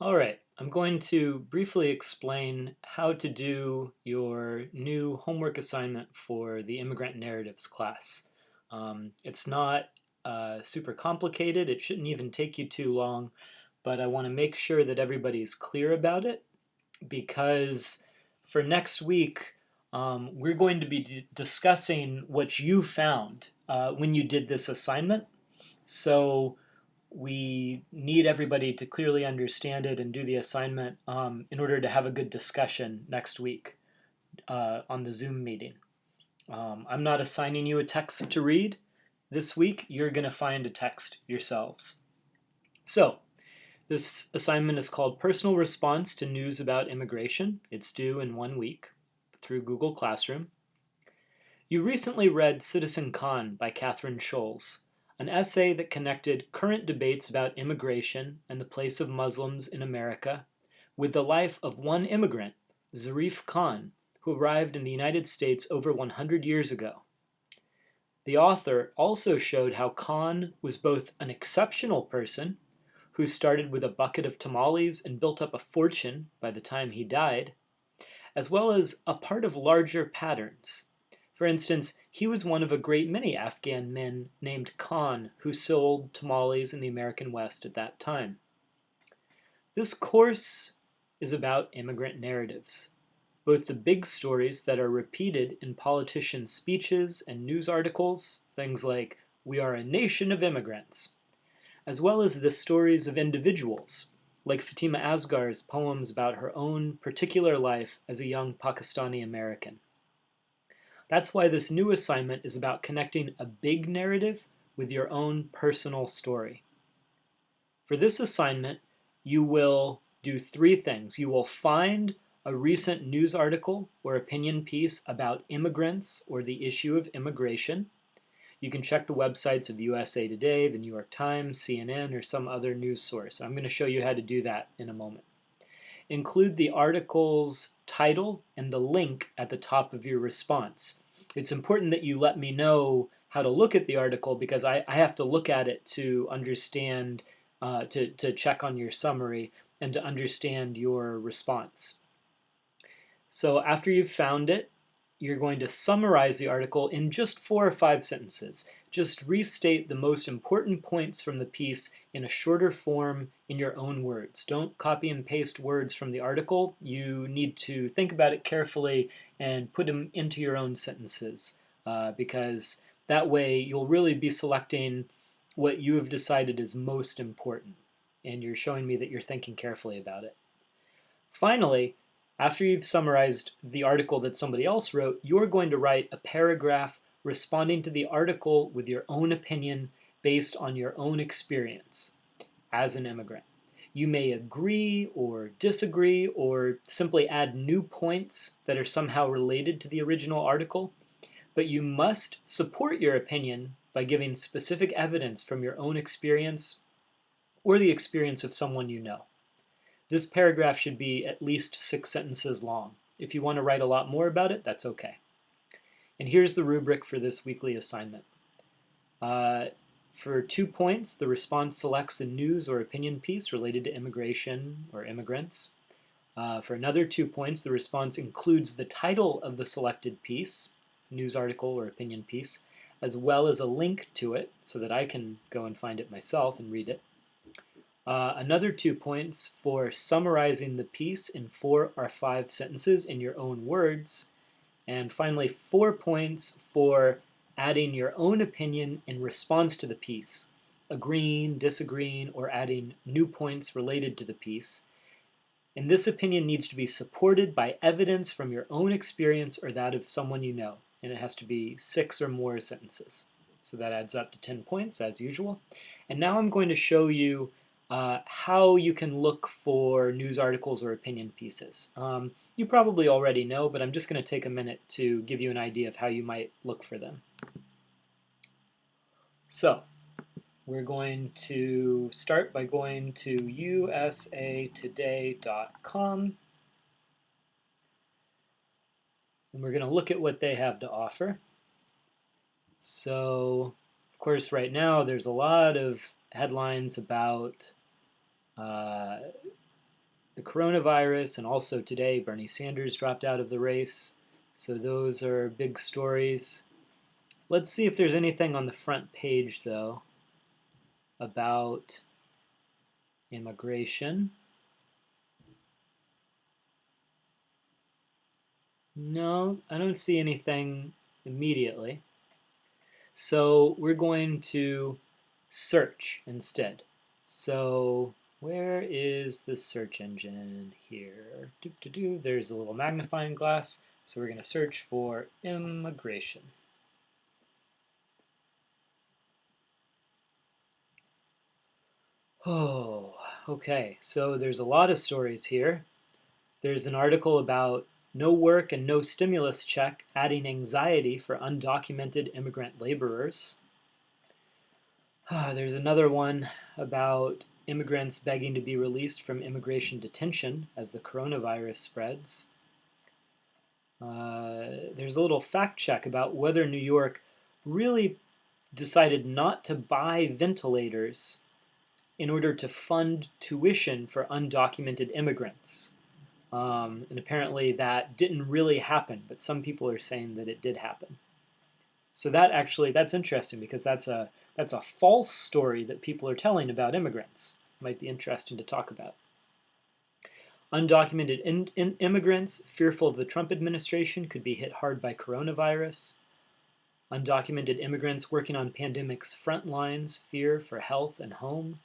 All right, I'm going to briefly explain how to do your new homework assignment for the Immigrant Narratives class. It's not super complicated, it shouldn't even take you too long, but I want to make sure that everybody's clear about it because for next week, we're going to be discussing what you found when you did this assignment. So we need everybody to clearly understand it and do the assignment in order to have a good discussion next week on the Zoom meeting. I'm not assigning you a text to read this week. You're going to find a text yourselves. So, this assignment is called Personal Response to News About Immigration. It's due in 1 week through Google Classroom. You recently read Citizen Khan by Catherine Scholes, an essay that connected current debates about immigration and the place of Muslims in America with the life of one immigrant, Zarif Khan, who arrived in the United States over 100 years ago. The author also showed how Khan was both an exceptional person who started with a bucket of tamales and built up a fortune by the time he died, as well as a part of larger patterns. For instance, he was one of a great many Afghan men named Khan who sold tamales in the American West at that time. This course is about immigrant narratives, both the big stories that are repeated in politicians' speeches and news articles, things like, "We are a nation of immigrants," as well as the stories of individuals, like Fatimah Asghar's poems about her own particular life as a young Pakistani-American. That's why this new assignment is about connecting a big narrative with your own personal story. For this assignment, you will do three things. You will find a recent news article or opinion piece about immigrants or the issue of immigration. You can check the websites of USA Today, the New York Times, CNN, or some other news source. I'm going to show you how to do that in a moment. Include the article's title and the link at the top of your response. It's important that you let me know how to look at the article because I have to look at it to understand, to check on your summary and to understand your response. So after you've found it, you're going to summarize the article in just 4 or 5 sentences. Just restate the most important points from the piece in a shorter form in your own words. Don't copy and paste words from the article. You need to think about it carefully and put them into your own sentences because that way you'll really be selecting what you have decided is most important. And you're showing me that you're thinking carefully about it. Finally, after you've summarized the article that somebody else wrote, you're going to write a paragraph responding to the article with your own opinion based on your own experience as an immigrant. You may agree or disagree or simply add new points that are somehow related to the original article, but you must support your opinion by giving specific evidence from your own experience or the experience of someone you know. This paragraph should be at least 6 sentences long. If you want to write a lot more about it, that's okay. And here's the rubric for this weekly assignment. For 2 points, the response selects a news or opinion piece related to immigration or immigrants. For another 2 points, the response includes the title of the selected piece, news article or opinion piece, as well as a link to it so that I can go and find it myself and read it. Another 2 points for summarizing the piece in 4 or 5 sentences in your own words. And finally, 4 points for adding your own opinion in response to the piece, agreeing, disagreeing, or adding new points related to the piece. And this opinion needs to be supported by evidence from your own experience or that of someone you know. And it has to be 6 or more sentences. So that adds up to 10 points as usual. And now I'm going to show you how you can look for news articles or opinion pieces. You probably already know, but I'm just going to take a minute to give you an idea of how you might look for them. So, we're going to start by going to usatoday.com, and we're going to look at what they have to offer. So, of course, right now there's a lot of headlines about the coronavirus, and also today Bernie Sanders dropped out of the race. So those are big stories. Let's see if there's anything on the front page, though, about immigration. No, I don't see anything immediately. So we're going to search instead. So where is the search engine here? There's a little magnifying glass. So we're going to search for immigration. Oh, okay. So there's a lot of stories here. There's an article about no work and no stimulus check adding anxiety for undocumented immigrant laborers. There's another one about immigrants begging to be released from immigration detention as the coronavirus spreads. There's a little fact check about whether New York really decided not to buy ventilators in order to fund tuition for undocumented immigrants. And apparently that didn't really happen, but some people are saying that it did happen. So that's interesting because that's a false story that people are telling about immigrants. Might be interesting to talk about. Undocumented immigrants fearful of the Trump administration could be hit hard by coronavirus. Undocumented immigrants working on pandemic's front lines fear for health and home.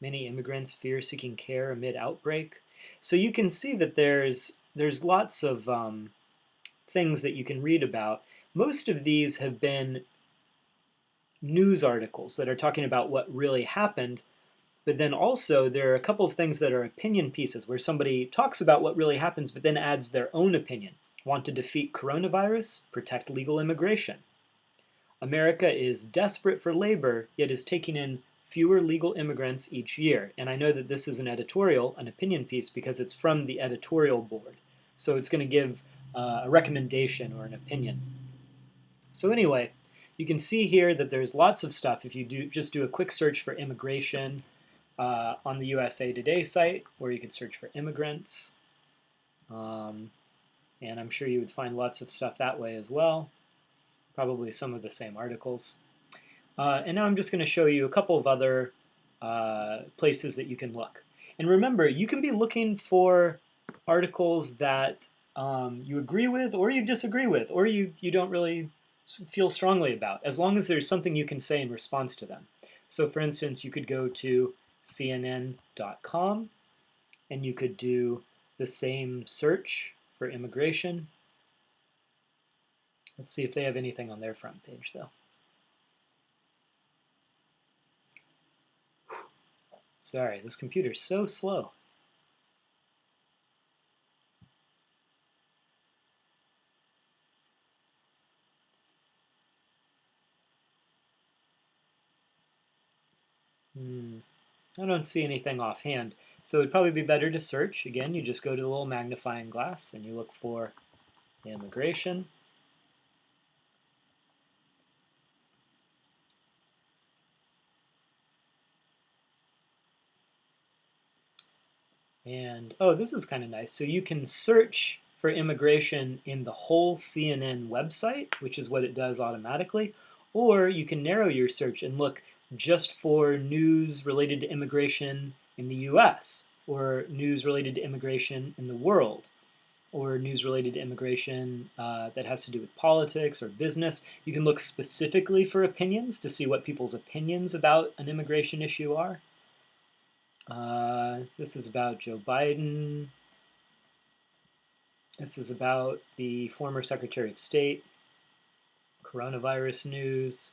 Many immigrants fear seeking care amid outbreak. So you can see that there's lots of things that you can read about. Most of these have been news articles that are talking about what really happened, but then also there are a couple of things that are opinion pieces where somebody talks about what really happens but then adds their own opinion. Want to defeat coronavirus? Protect legal immigration. America is desperate for labor, yet is taking in fewer legal immigrants each year. And I know that this is an editorial, an opinion piece, because it's from the editorial board. So it's going to give a recommendation or an opinion. So anyway, you can see here that there's lots of stuff. If you just do a quick search for immigration on the USA Today site, or you can search for immigrants. And I'm sure you would find lots of stuff that way as well. Probably some of the same articles. And now I'm just going to show you a couple of other places that you can look. And remember, you can be looking for articles that you agree with, or you disagree with, or you don't really feel strongly about, as long as there's something you can say in response to them. So for instance, you could go to CNN.com and you could do the same search for immigration. Let's see if they have anything on their front page though. Sorry, this computer's so slow. I don't see anything offhand. So it'd probably be better to search. Again, you just go to the little magnifying glass and you look for immigration. And, oh, this is kind of nice. So you can search for immigration in the whole CNN website, which is what it does automatically, or you can narrow your search and look just for news related to immigration in the US, or news related to immigration in the world, or news related to immigration that has to do with politics or business. You can look specifically for opinions to see what people's opinions about an immigration issue are. This is about Joe Biden. This is about the former Secretary of State. Coronavirus news.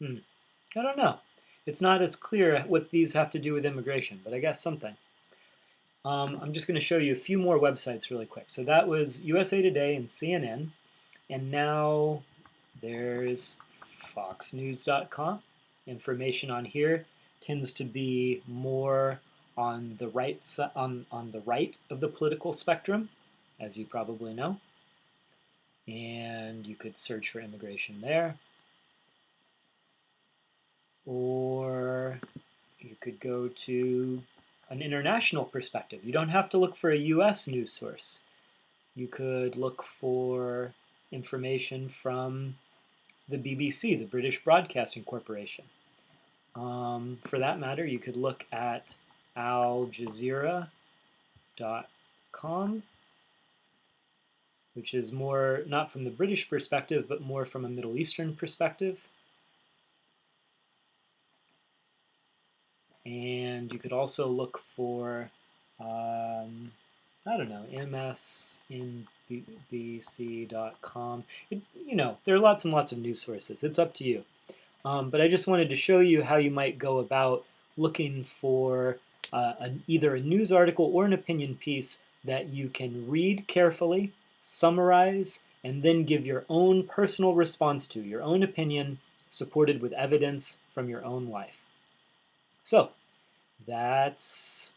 I don't know. It's not as clear what these have to do with immigration, but I guess something. I'm just going to show you a few more websites really quick. So that was USA Today and CNN. And now there's foxnews.com. Information on here tends to be more on the right on the right of the political spectrum, as you probably know. And you could search for immigration there. Or you could go to an international perspective. You don't have to look for a US news source. You could look for information from the BBC, the British Broadcasting Corporation. For that matter, you could look at aljazeera.com, which is more not from the British perspective, but more from a Middle Eastern perspective. And you could also look for, I don't know, msnbc.com. There are lots and lots of news sources. It's up to you. But I just wanted to show you how you might go about looking for either a news article or an opinion piece that you can read carefully, summarize, and then give your own personal response to, your own opinion supported with evidence from your own life. So that's